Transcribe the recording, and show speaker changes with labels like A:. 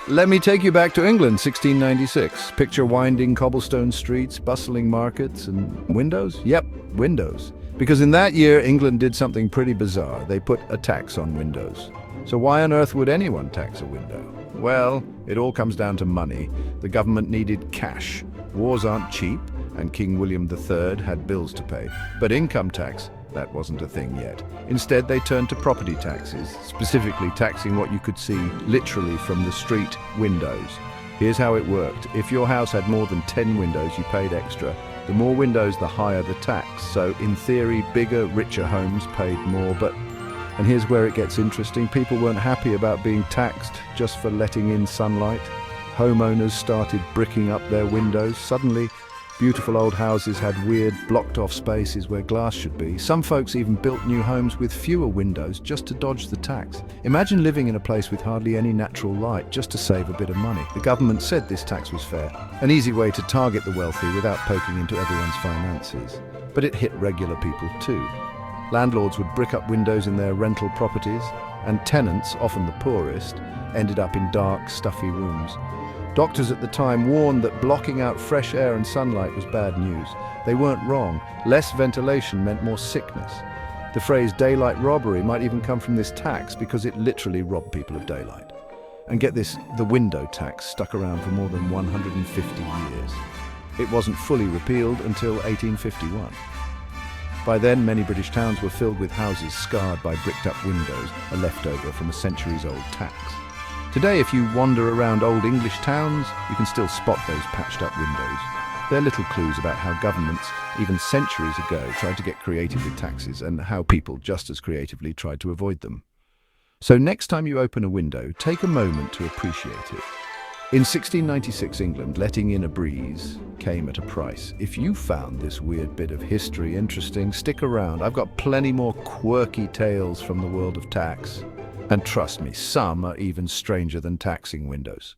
A: Let me take you back to England, 1696. Picture winding cobblestone streets, bustling markets, and windows? Yep, windows. Because in that year, England did something pretty bizarre. They put a tax on windows. So why on earth would anyone tax a window? Well, it all comes down to money. The government needed cash. Wars aren't cheap, and King William III had bills to pay. But income tax, that wasn't a thing yet. Instead, they turned to property taxes, specifically taxing what you could see literally from the street windows. Here's how it worked. If your house had more than 10 windows, you paid extra. The more windows, the higher the tax. So in theory, bigger, richer homes paid more. And here's where it gets interesting. People weren't happy about being taxed just for letting in sunlight. Homeowners started bricking up their windows. Suddenly, beautiful old houses had weird, blocked-off spaces where glass should be. Some folks even built new homes with fewer windows just to dodge the tax. Imagine living in a place with hardly any natural light just to save a bit of money. The government said this tax was fair, an easy way to target the wealthy without poking into everyone's finances. But it hit regular people too. Landlords would brick up windows in their rental properties, and tenants, often the poorest, ended up in dark, stuffy rooms. Doctors at the time warned that blocking out fresh air and sunlight was bad news. They weren't wrong. Less ventilation meant more sickness. The phrase daylight robbery might even come from this tax because it literally robbed people of daylight. And get this, the window tax stuck around for more than 150 years. It wasn't fully repealed until 1851. By then, many British towns were filled with houses scarred by bricked-up windows, a leftover from a centuries-old tax. Today, if you wander around old English towns, you can still spot those patched-up windows. They're little clues about how governments, even centuries ago, tried to get creative with taxes and how people just as creatively tried to avoid them. So next time you open a window, take a moment to appreciate it. In 1696 England, letting in a breeze came at a price. If you found this weird bit of history interesting, stick around. I've got plenty more quirky tales from the world of tax. And trust me, some are even stranger than taxing windows.